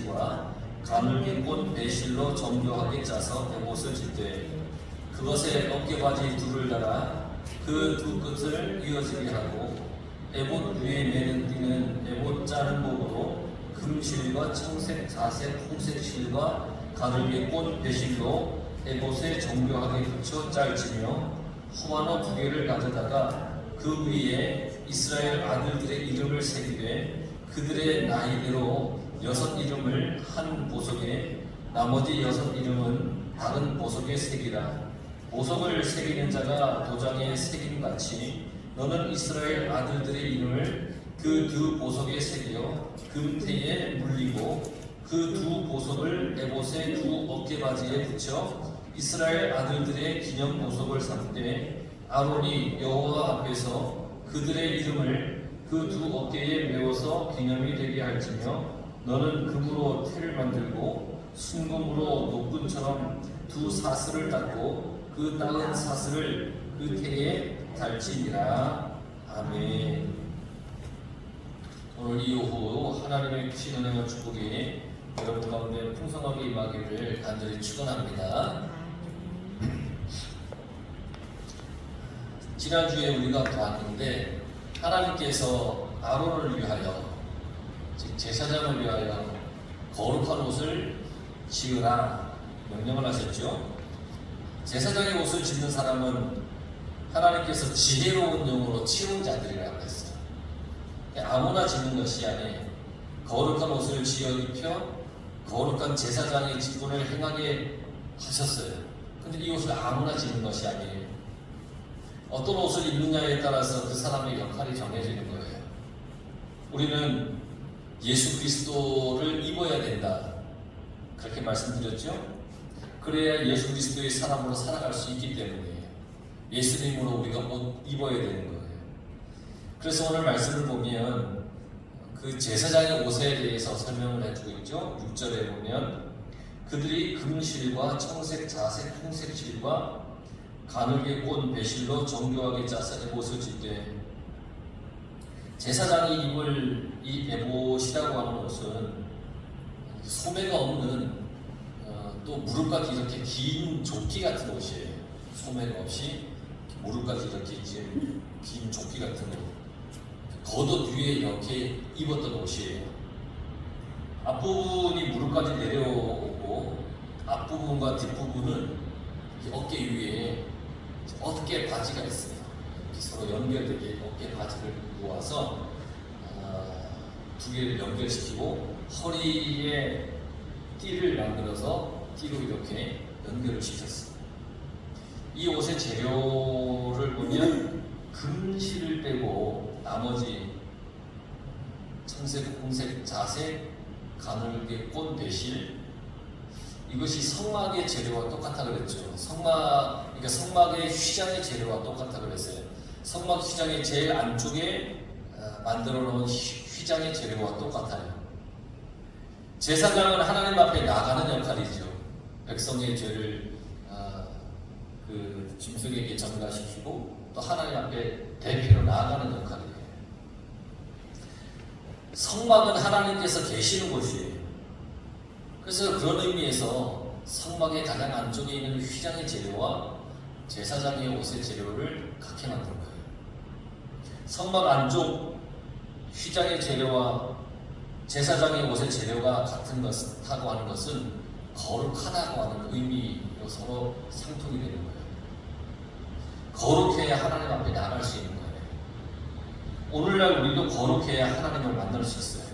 실과 가늘게 꼰 배실로 정교하게 짜서 에봇을 짓되 그것에 어깨바지 둘을 달아 그 두 끝을 이어지게 하고 에봇 위에 매는 띠는 에봇 짜는 목으로 금실과 청색, 자색, 홍색 실과 가늘게 꼰 배실로 에봇에 정교하게 붙여 짤지며 호마노 2개를 가져다가 그 위에 이스라엘 아들들의 이름을 새기되 그들의 나이대로 6 이름을 한 보석에 나머지 6 이름은 다른 보석에 새기라. 보석을 새기는 자가 도장에 새김같이 너는 이스라엘 아들들의 이름을 그 두 보석에 새겨 금태에 물리고 그 두 보석을 에봇의 두 어깨바지에 붙여 이스라엘 아들들의 기념 보석을 삼되 아론이 여호와 앞에서 그들의 이름을 그 두 어깨에 메워서 기념이 되게 할지며 너는 금으로 태를 만들고 순금으로 노끈처럼 두 사슬을 닦고 그 닦은 사슬을 그 태에 달지니라. 아멘. 오늘 이 오후 하나님의 크신 은혜와 축복이 여러분 가운데 풍성하게 임하기를 간절히 축원합니다. 지난주에 우리가 보았는데 하나님께서 아론을 위하여 즉 제사장을 위하여 거룩한 옷을 지으라 명령을 하셨죠. 제사장의 옷을 짓는 사람은 하나님께서 지혜로운 영으로 치운 자들이라고 했어요. 아무나 짓는 것이 아니에요. 거룩한 옷을 지어 입혀 거룩한 제사장의 직분을 행하게 하셨어요. 근데 이 옷을 아무나 짓는 것이 아니에요. 어떤 옷을 입느냐에 따라서 그 사람의 역할이 정해지는 거예요. 우리는 예수 그리스도를 입어야 된다. 그렇게 말씀드렸죠? 그래야 예수 그리스도의 사람으로 살아갈 수 있기 때문이에요. 예수님으로 우리가 옷 입어야 되는 거예요. 그래서 오늘 말씀을 보면 그 제사장의 옷에 대해서 설명을 해주고 있죠. 6절에 보면 그들이 금실과 청색, 자색, 홍색 실과 가늘게 꼰 배실로 정교하게 짜서 에봇을 짓되 제사장이 입을 이 에봇이라고 하는 옷은 소매가 없는 또 무릎까지 이렇게 긴 조끼 같은 옷이에요. 소매가 없이 무릎까지 이렇게 긴 조끼 같은 옷. 겉옷 위에 이렇게 입었던 옷이에요. 앞부분이 무릎까지 내려오고 앞부분과 뒷부분은 어깨 위에 어깨 바지가 있어요. 서로 연결되게 어깨 바지를 모아서 2개를 연결시키고 허리에 띠를 만들어서 띠로 이렇게 연결을 시켰어요. 이 옷의 재료를 보면 금실을 빼고 나머지 청색, 홍색, 자색, 가늘게 꼰 배실 이것이 성막의 재료와 똑같다 그랬죠. 그러니까 성막의 휘장의 재료와 똑같다 그랬어요. 성막 휘장의 제일 안쪽에 만들어 놓은 휘장의 재료와 똑같아요. 제사장은 하나님 앞에 나가는 역할이죠. 백성의 죄를 그 짐승에게 전가시키고 또 하나님 앞에 대표로 나아가는 역할이에요. 성막은 하나님께서 계시는 곳이에요. 그래서 그런 의미에서 성막의 가장 안쪽에 있는 휘장의 재료와 제사장의 옷의 재료를 같게 만든 거예요. 성막 안쪽 휘장의 재료와 제사장의 옷의 재료가 같은 것하고 하는 것은 거룩하다고 하는 의미로 서로 상통이 되는 거예요. 거룩해야 하나님 앞에 나갈 수 있는 거예요. 오늘날 우리도 거룩해야 하나님을 만날 수 있어요.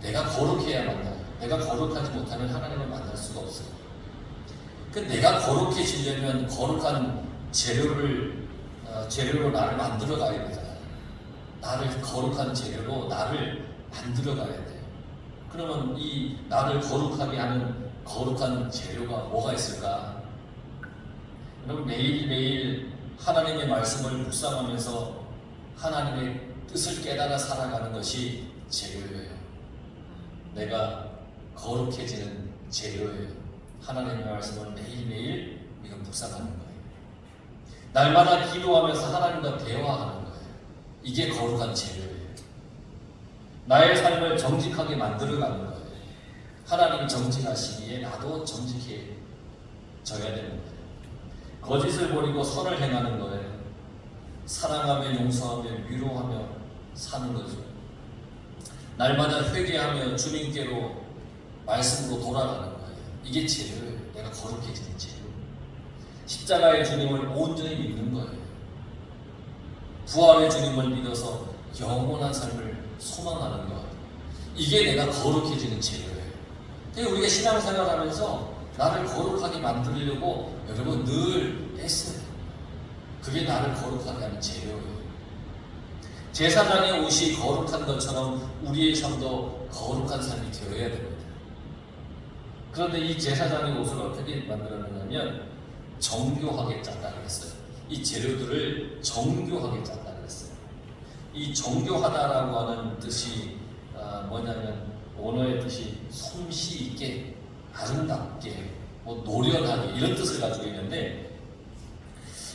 내가 거룩해야 만나요. 내가 거룩하지 못하면 하나님을 만날 수가 없어요. 내가 거룩해지려면 거룩한 재료로 나를 만들어 가야 되잖아요. 나를 거룩한 재료로 나를 만들어 가야 돼요. 그러면 이 나를 거룩하게 하는 거룩한 재료가 뭐가 있을까? 여러분 매일매일 하나님의 말씀을 묵상하면서 하나님의 뜻을 깨달아 살아가는 것이 재료예요. 내가 거룩해지는 재료예요. 하나님의 말씀을 매일매일 우리가 묵상하는 거예요. 날마다 기도하면서 하나님과 대화하는 거예요. 이게 거룩한 재료예요. 나의 삶을 정직하게 만들어가는 거예요. 하나님이 정직하시기에 나도 정직해져야 되는 거예요. 거짓을 버리고 선을 행하는 거예요. 사랑하며 용서하며 위로하며 사는 거죠. 날마다 회개하며 주님께로 말씀으로 돌아가는 거예요. 이게 재료예요. 내가 거룩해지는 재료. 십자가의 주님을 온전히 믿는 거예요. 부활의 주님을 믿어서 영원한 삶을 소망하는 것. 이게 내가 거룩해지는 재료예요. 그러니까 우리가 신앙생활하면서 나를 거룩하게 만들려고 여러분 늘 애써요. 그게 나를 거룩하게 하는 재료예요. 제사장의 옷이 거룩한 것처럼 우리의 삶도 거룩한 삶이 되어야 됩니다. 그런데 이 제사장의 옷을 어떻게 만들었느냐면 정교하게 짰다 그랬어요. 이 재료들을 정교하게 짰다 그랬어요. 이 정교하다라고 하는 뜻이 뭐냐면 언어의 뜻이 솜씨 있게, 아름답게, 노련하게 이런 뜻을 가지고 있는데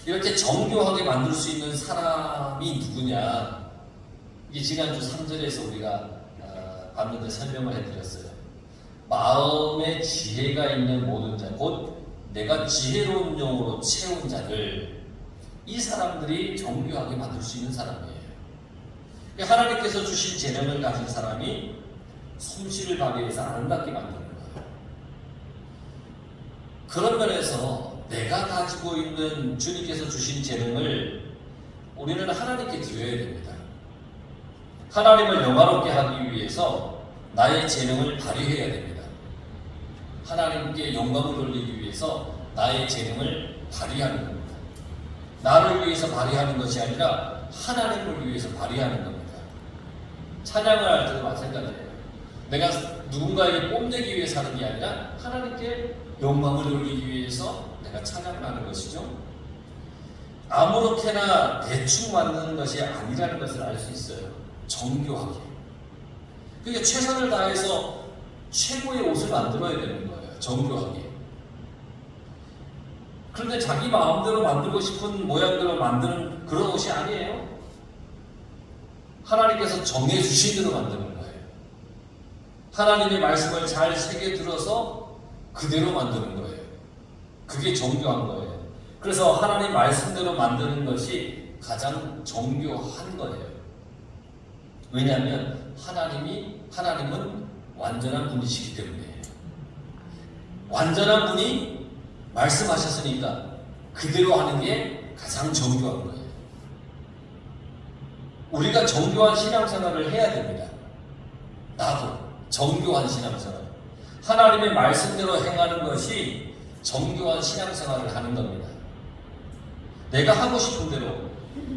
이렇게 정교하게 만들 수 있는 사람이 누구냐? 이게 지난주 3절에서 우리가 봤는데 설명을 해드렸어요. 마음에 지혜가 있는 모든 자, 곧 내가 지혜로운 영으로 채운 자들, 이 사람들이 정교하게 만들 수 있는 사람이에요. 하나님께서 주신 재능을 가진 사람이 솜씨를 발휘해서 아름답게 만드는 거예요. 그런 면에서 내가 가지고 있는 주님께서 주신 재능을 우리는 하나님께 드려야 됩니다. 하나님을 영화롭게 하기 위해서 나의 재능을 발휘해야 됩니다. 하나님께 영광을 돌리기 위해서 나의 재능을 발휘하는 겁니다. 나를 위해서 발휘하는 것이 아니라 하나님을 위해서 발휘하는 겁니다. 찬양을 할 때도 마찬가지예요. 내가 누군가에게 뽐내기 위해서 하는 게 아니라 하나님께 영광을 돌리기 위해서 내가 찬양을 하는 것이죠. 아무렇게나 대충 만드는 것이 아니라는 것을 알 수 있어요. 정교하게. 그러니까 최선을 다해서 최고의 옷을 만들어야 되는 거예요. 정교하게. 그런데 자기 마음대로 만들고 싶은 모양대로 만드는 그런 옷이 아니에요. 하나님께서 정해주신 대로 만드는 거예요. 하나님의 말씀을 잘 새겨 들어서 그대로 만드는 거예요. 그게 정교한 거예요. 그래서 하나님 말씀대로 만드는 것이 가장 정교한 거예요. 왜냐하면 하나님은 완전한 분이시기 때문에 완전한 분이 말씀하셨으니까 그대로 하는 게 가장 정교한 거예요. 우리가 정교한 신앙생활을 해야 됩니다. 나도 정교한 신앙생활. 하나님의 말씀대로 행하는 것이 정교한 신앙생활을 하는 겁니다. 내가 하고 싶은 대로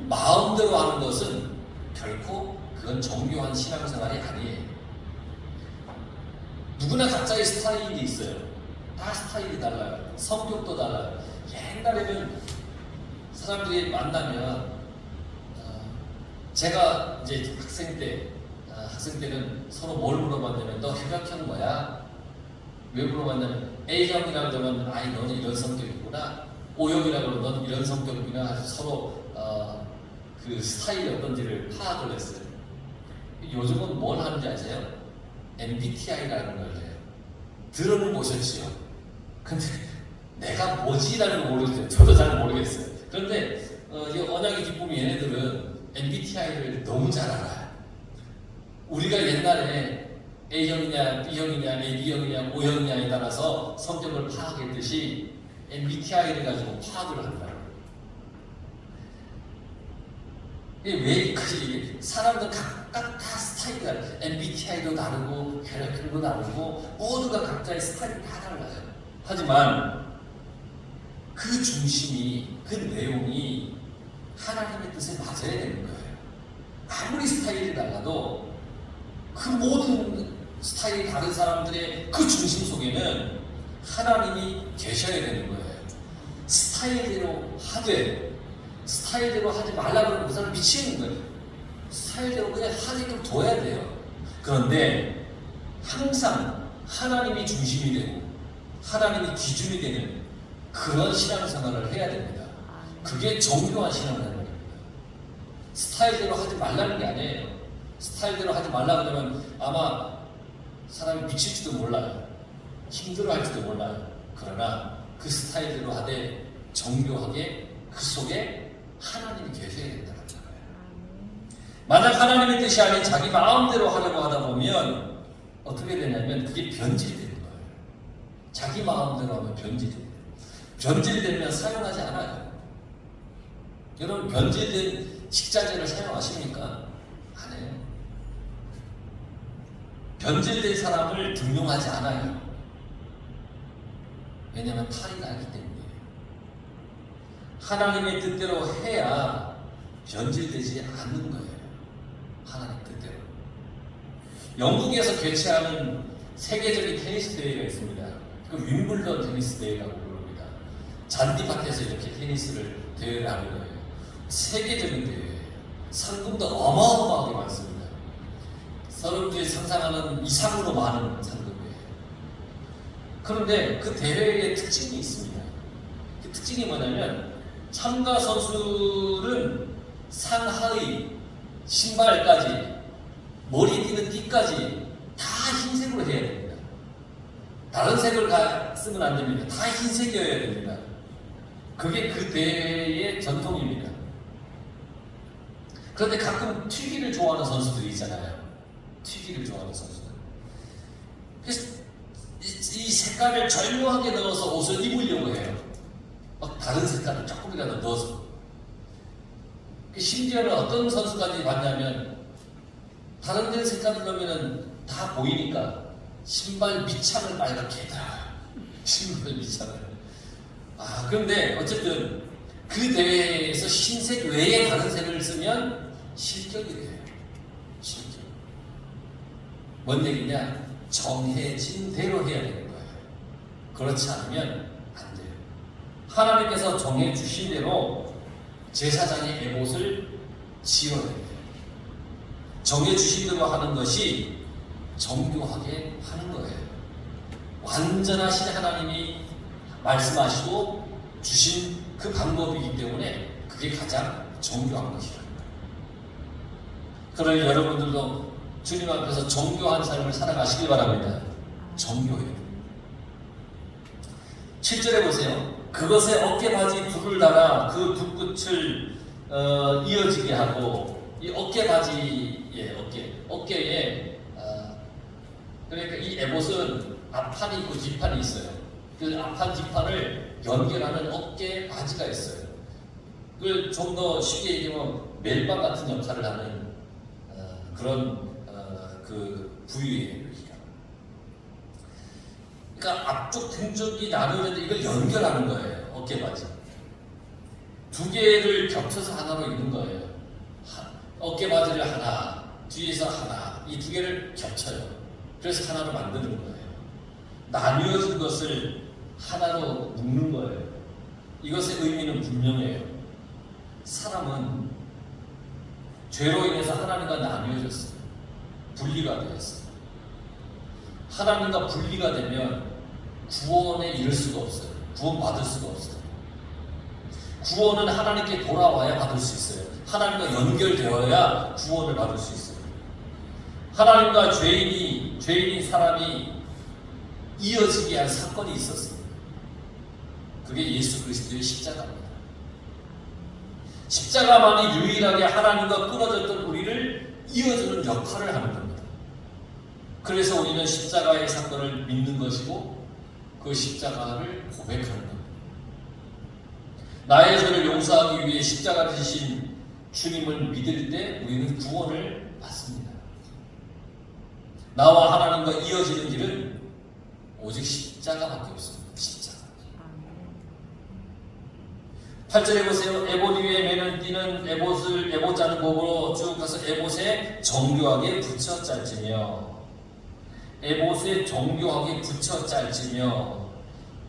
마음대로 하는 것은 결코 그건 정교한 신앙생활이 아니에요. 누구나 각자의 스타일이 있어요. 다 스타일이 달라요. 성격도 달라요. 옛날에는 사람들이 만나면 제가 이제 학생 때는 서로 뭘 물어봤냐면 너 혈액형 뭐야? 왜 물어봤냐면 A형이라 그러면 아이 너는 이런 성격이구나. O형이라 그러면 너는 이런 성격이구나. 서로 그 스타일이 어떤지를 파악을 했어요. 요즘은 뭘 하는지 아세요? MBTI라는 걸 해요. 들어는 보셨지요? 근데 내가 뭐지라는 걸 모르겠어요. 저도 잘 모르겠어요. 그런데 이 언약의 기쁨이 얘네들은 MBTI를 너무 잘 알아요. 우리가 옛날에 A형이냐, B형이냐, AB형이냐, O형이냐에 따라서 성격을 파악했듯이 MBTI를 가지고 파악을 한다. 왜 사람들 각각 다 스타일이 달라요. MBTI도 다르고 혈액형도 다르고 모두가 각자의 스타일이 다 달라요. 하지만 그 중심이, 그 내용이 하나님의 뜻에 맞아야 되는 거예요. 아무리 스타일이 달라도 그 모든 스타일이 다른 사람들의 그 중심 속에는 하나님이 계셔야 되는 거예요. 스타일대로 하지 말라 그러면 그 사람 미치는 거예요. 스타일대로 그냥 하게끔 둬야 돼요. 그런데 항상 하나님이 중심이 되고 하나님이 기준이 되는 그런 신앙생활을 해야 됩니다. 그게 정교한 신앙생활입니다. 스타일대로 하지 말라는 게 아니에요. 스타일대로 하지 말라 그러면 아마 사람이 미칠지도 몰라요. 힘들어할지도 몰라요. 그러나 그 스타일대로 하되 정교하게 그 속에 하나님이 계셔야 된다는 거예요. 만약 하나님의 뜻이 아닌 자기 마음대로 하려고 하다 보면 어떻게 되냐면 그게 변질되는 거예요. 자기 마음대로 하면 변질돼요. 변질되면 사용하지 않아요. 여러분 변질된 식자재를 사용하십니까? 안 해요. 변질된 사람을 등용하지 않아요. 왜냐하면 탈이 나기 때문이에요. 하나님의 뜻대로 해야 변질되지 않는 거예요. 하나님 뜻대로. 영국에서 개최하는 세계적인 테니스 대회가 있습니다. 그 윈블던 테니스 대회라고 부릅니다. 잔디밭에서 이렇게 테니스를 대회를 하는 거예요. 세계적인 대회예요. 상금도 어마어마하게 많습니다. 여러분들이 상상하는 이상으로 많은 상금이에요. 그런데 그 대회의 특징이 있습니다. 그 특징이 뭐냐면 참가 선수는 상하의 신발까지 머리 띠는 띠까지 다 흰색으로 해야 됩니다. 다른 색을 쓰면 안 됩니다. 다 흰색이어야 됩니다. 그게 그 대회의 전통입니다. 그런데 가끔 튀기를 좋아하는 선수들이 있잖아요. 튀기를 좋아하는 선수들. 그래서 이 색깔을 절묘하게 넣어서 옷을 입으려고 해요. 막 다른 색깔을 조금이라도 넣어서. 심지어는 어떤 선수까지 봤냐면 다른 데 색깔을 넣으면 다 보이니까 신발 밑창을 빨갛게 해다. 신발 밑창을. 그런데 어쨌든 그 대회에서 흰색 외에 다른 색을 쓰면 실격이 돼요. 실격. 뭔 얘기냐? 정해진 대로 해야 되는 거예요. 그렇지 않으면 안 돼요. 하나님께서 정해주신 대로 제사장의 에봇을 지어야 돼요. 정해주신 대로 하는 것이 정교하게 하는 거예요. 완전하신 하나님이 말씀하시고 주신 그 방법이기 때문에 그게 가장 정교한 것이다. 그러니 여러분들도 주님 앞에서 정교한 삶을 살아가시길 바랍니다. 정교해요. 7절에 보세요. 그것에 어깨바지 둘을 달아 그 두 끝을 이어지게 하고, 이 어깨바지의 어깨에 그러니까 이 에봇은 앞판이 있고 뒷판이 있어요. 그 앞판 뒷판을 연결하는 어깨 바지가 있어요. 그걸 좀 더 쉽게 얘기하면 멜빵 같은 역할을 하는 그런 그 부위예요. 그러니까 앞쪽 등쪽이 나누는데 이걸 연결하는 거예요. 어깨 바지. 두 개를 겹쳐서 하나로 입는 거예요. 어깨 바지를 하나, 뒤에서 하나, 이 두 개를 겹쳐요. 그래서 하나로 만드는 거예요. 나뉘어진 것을 하나로 묶는 거예요. 이것의 의미는 분명해요. 사람은 죄로 인해서 하나님과 나뉘어졌어요. 분리가 되었어요. 하나님과 분리가 되면 구원에 이를 수가 없어요. 구원받을 수가 없어요. 구원은 하나님께 돌아와야 받을 수 있어요. 하나님과 연결되어야 구원을 받을 수 있어요. 하나님과 죄인인 사람이 이어지게 한 사건이 있었습니다. 그게 예수 그리스도의 십자가입니다. 십자가만이 유일하게 하나님과 끊어졌던 우리를 이어주는 역할을 하는 겁니다. 그래서 우리는 십자가의 사건을 믿는 것이고 그 십자가를 고백하는 겁니다. 나의 죄를 용서하기 위해 십자가를 지신 주님을 믿을 때 우리는 구원을 받습니다. 나와 하나님과 이어지는 길은 오직 십자가밖에 없습니다. 십자가. 8절에 보세요. 에봇 위에 매는 띠는 에봇 자는 곡으로 쭉 가서 에봇에 정교하게 붙여 짤지며, 에봇에 정교하게 붙여 짤지며,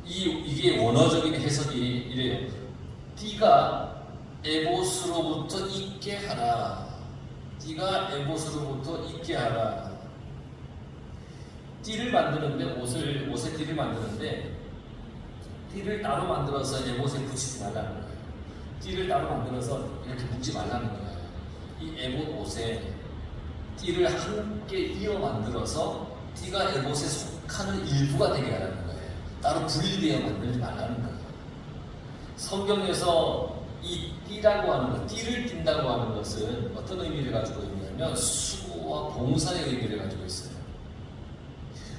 이게 원어적인 해석이 이래요. 띠가 에봇으로부터 있게 하라. 띠가 에봇으로부터 있게 하라. 띠를 만드는데 옷에 띠를 만드는데 띠를 따로 만들어서 에봇에 붙이지 말라는 거예요. 띠를 따로 만들어서 이렇게 묶지 말라는 거예요. 이 에봇 옷에 띠를 함께 이어 만들어서 띠가 에봇에 속하는 일부가 되게 하라는 거예요. 따로 분리되어 만들지 말라는 거예요. 성경에서 이 띠라고 하는 것, 띠를 띈다고 하는 것은 어떤 의미를 가지고 있냐면 수고와 봉사의 의미를 가지고 있어요.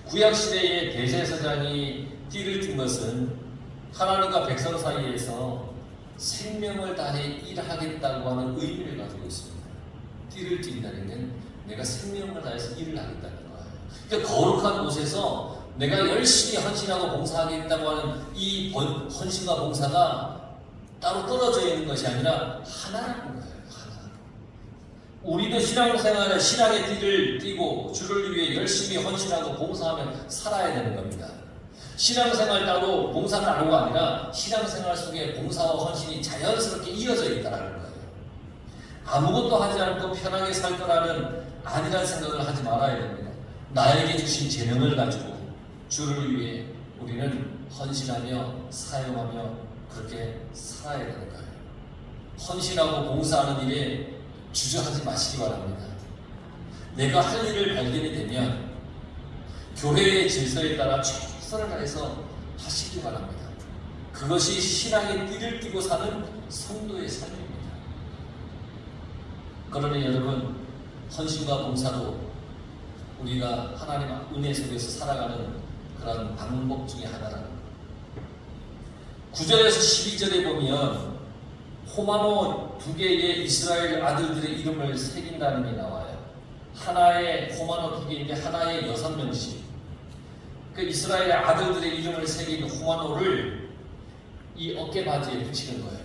구약시대의 대제사장이 띠를 띈 것은 하나님과 백성 사이에서 생명을 다해 일하겠다고 하는 의미를 가지고 있습니다. 띠를 띈다는 건 내가 생명을 다해서 일을 하겠다는 거예요. 그러니까 거룩한 곳에서 내가 열심히 헌신하고 봉사하겠다고 하는 이 헌신과 봉사가 따로 떨어져 있는 것이 아니라 하나라는 거예요. 하나. 우리도 신앙생활에 신앙의 띠를 띠고 주를 위해 열심히 헌신하고 봉사하며 살아야 되는 겁니다. 신앙생활 따로 봉사 따로가 아니라 신앙생활 속에 봉사와 헌신이 자연스럽게 이어져 있다는 거예요. 아무것도 하지 않고 편하게 살 거라는 아니란 생각을 하지 말아야 됩니다. 나에게 주신 재능을 가지고 주를 위해 우리는 헌신하며 사용하며 그렇게 살아야 되는 거예요. 헌신하고 봉사하는 일에 주저하지 마시기 바랍니다. 내가 할 일을 발견이 되면 교회의 질서에 따라 최선을 다해서 하시기 바랍니다. 그것이 신앙의 띠를 띠고 사는 성도의 삶입니다. 그러니 여러분, 헌신과 봉사도 우리가 하나님 은혜 속에서 살아가는 그런 방법 중에 하나라는 거예요. 9절에서 12절에 보면 호마노 두 개의 이스라엘 아들들의 이름을 새긴다는 게 나와요. 하나의 호마노 두 개인데 하나의 6명씩. 그 이스라엘 아들들의 이름을 새긴 호마노를 이 어깨 바지에 붙이는 거예요.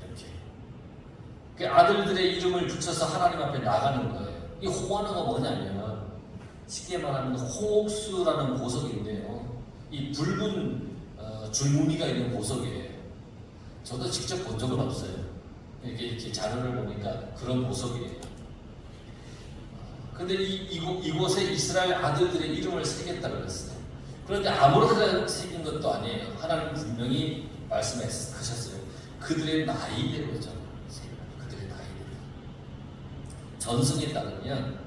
이렇게. 그 아들들의 이름을 붙여서 하나님 앞에 나가는 거예요. 이 호마노가 뭐냐면 쉽게 말하면 홍옥수라는 보석인데요. 이 붉은 줄무늬가 있는 보석이에요. 저도 직접 본 적은 없어요. 이렇게 자료를 보니까 그런 보석이에요. 근데 이곳에 이스라엘 아들들의 이름을 새겼다고 그랬어요. 그런데 아무렇게나 새긴 것도 아니에요. 하나님 분명히 말씀하셨어요. 그들의 나이대로죠. 그들의 나이대로. 전승에 따르면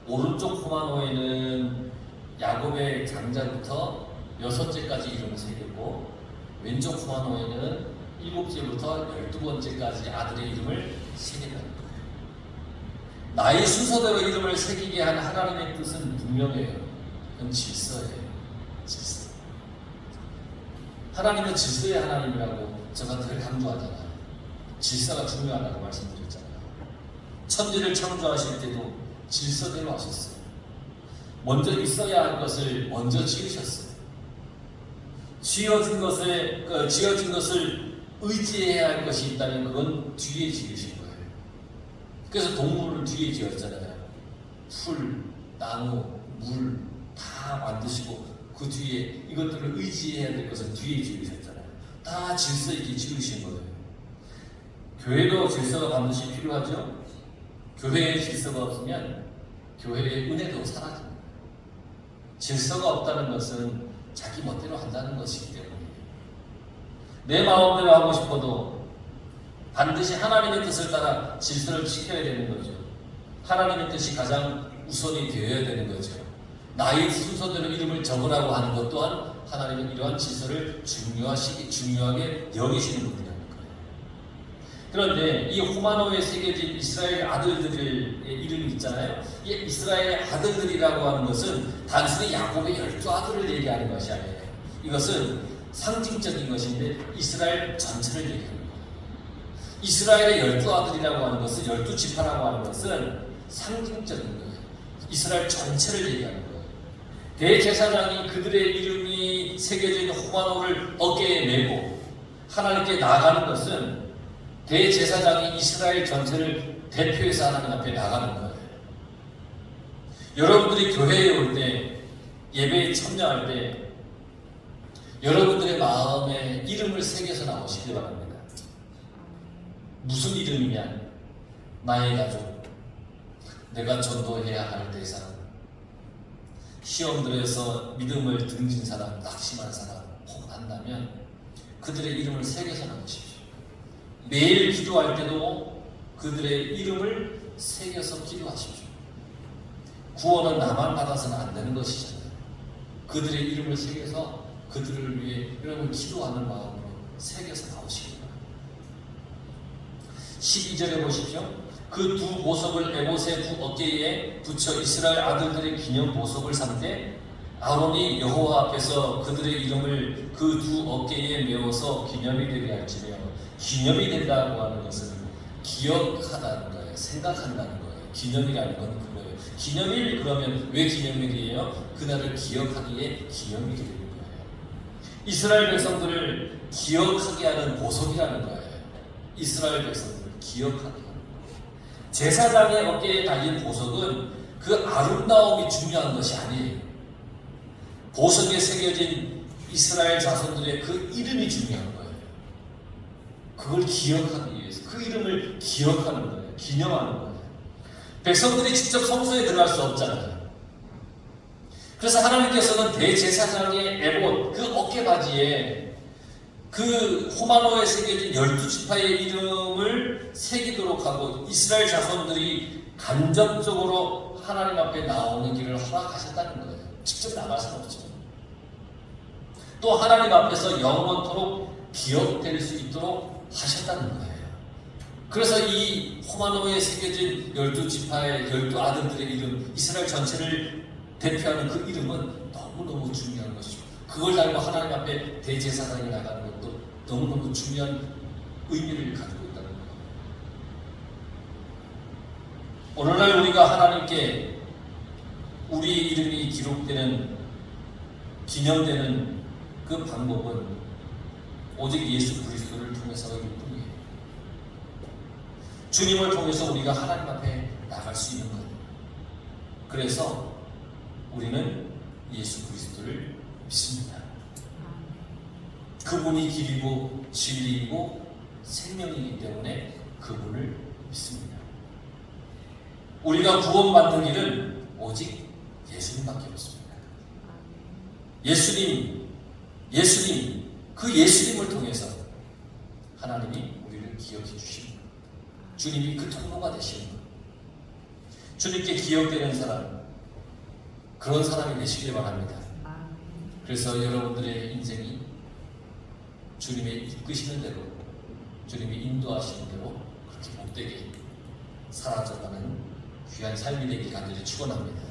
오른쪽 호마노에는 야곱의 장자부터 6째까지 이름을 새기고 왼쪽 호마노에는 7째부터 12번째까지 아들의 이름을 새긴다는 거예요. 나이 순서대로 이름을 새기게 한 하나님의 뜻은 분명해요. 그건 질서예요. 질서. 하나님은 질서의 하나님이라고 제가 늘 강조하잖아요. 질서가 중요하다고 말씀드렸잖아요. 천지를 창조하실 때도 질서대로 하셨어요. 먼저 있어야 할 것을 먼저 지으셨어요. 지어진 것을 의지해야 할 것이 있다면 그건 뒤에 지으신 거예요. 그래서 동물을 뒤에 지었잖아요. 풀, 나무, 물 다 만드시고 그 뒤에 이것들을 의지해야 될 것을 뒤에 지으셨잖아요. 다 질서 있게 지으신 거예요. 교회도 질서가 반드시 필요하죠. 교회에 질서가 없으면 교회의 은혜도 사라집니다. 질서가 없다는 것은 자기 멋대로 한다는 것이기 때문이에요. 내 마음대로 하고 싶어도 반드시 하나님의 뜻을 따라 질서를 지켜야 되는 거죠. 하나님의 뜻이 가장 우선이 되어야 되는 거죠. 나의 순서대로 이름을 적으라고 하는 것 또한 하나님은 이러한 질서를 중요하게 여기시는 분이라는 거예요. 그런데 이 호마노에 새겨진 이스라엘 아들들의 이름이 있잖아요. 이 이스라엘 아들들이라고 하는 것은 단순히 야곱의 12아들을 얘기하는 것이 아니에요. 이것은 상징적인 것인데 이스라엘 전체를 얘기하는 거예요. 이스라엘의 12아들이라고 하는 것은 12지파라고 하는 것은 상징적인 거예요. 이스라엘 전체를 얘기하는 거예요. 대제사장이 그들의 이름이 새겨진 호마노를 어깨에 메고 하나님께 나아가는 것은 대제사장이 이스라엘 전체를 대표해서 하나님 앞에 나가는 거예요. 여러분들이 교회에 올 때, 예배에 참여할 때 여러분들의 마음에 이름을 새겨서 나오시기 바랍니다. 무슨 이름이냐? 나의 가족, 내가 전도해야 할 대상, 시험들에서 믿음을 등진 사람, 낙심한 사람 혹 한다면 그들의 이름을 새겨서 나오십시오. 매일 기도할 때도 그들의 이름을 새겨서 기도하십시오. 구원은 나만 받아서는 안 되는 것이잖아요. 그들의 이름을 새겨서 그들을 위해 여러분 기도하는 마음으로 새겨서 나오시기 바랍니다. 12절에 보십시오. 그 두 보석을 에봇의 두 어깨에 붙여 이스라엘 아들들의 기념 보석을 삼되 아론이 여호와 앞에서 그들의 이름을 그 두 어깨에 메워서 기념이 되게 할지며, 기념이 된다고 하는 것은 기억하다는 거예요. 생각한다는 거예요. 기념이라는 건 그거예요. 기념일 그러면 왜 기념일이에요? 그날을 기억하기에 기념이 되는 거예요. 이스라엘 백성들을 기억하게 하는 보석이라는 거예요. 이스라엘 백성들을 기억하게 하는 거예요. 제사장의 어깨에 달린 보석은 그 아름다움이 중요한 것이 아니에요. 보석에 새겨진 이스라엘 자손들의 그 이름이 중요한 거예요. 그걸 기억하기 위해서 그 이름을 기억하는 거예요. 기념하는 거예요. 백성들이 직접 성소에 들어갈 수 없잖아요. 그래서 하나님께서는 대제사장의 에봇, 그 어깨바지에 그 호마노에 새겨진 12지파의 이름을 새기도록 하고 이스라엘 자손들이 간접적으로 하나님 앞에 나오는 길을 허락하셨다는 거예요. 직접 나갈 수는 없죠. 또 하나님 앞에서 영원토록 기억될 수 있도록 하셨다는 거예요. 그래서 이 호마노에 새겨진 12지파의 12아들들의 이름, 이스라엘 전체를 대표하는 그 이름은 너무너무 중요한 것이죠. 그걸 달고 하나님 앞에 대제사장이 나가는 것도 너무너무 중요한 의미를 가지고 있다는 거예요. 오늘날 우리가 하나님께 우리 이름이 기록되는, 기념되는 그 방법은 오직 예수 그리스도를 통해서일 뿐이에요. 주님을 통해서 우리가 하나님 앞에 나갈 수 있는 거예요. 그래서 우리는 예수 그리스도를 믿습니다. 그분이 길이고 진리이고 생명이기 때문에 그분을 믿습니다. 우리가 구원받는 길은 오직 예수님밖에 없습니다. 예수님, 그 예수님을 통해서 하나님이 우리를 기억해 주십니다. 주님이 그 통로가 되시는 것. 주님께 기억되는 사람, 그런 사람이 되시길 바랍니다. 그래서 여러분들의 인생이 주님의 이끄시는 대로, 주님이 인도하시는 대로 그렇게 복되게 사라져가는 귀한 삶이 되길 간절히 축원합니다.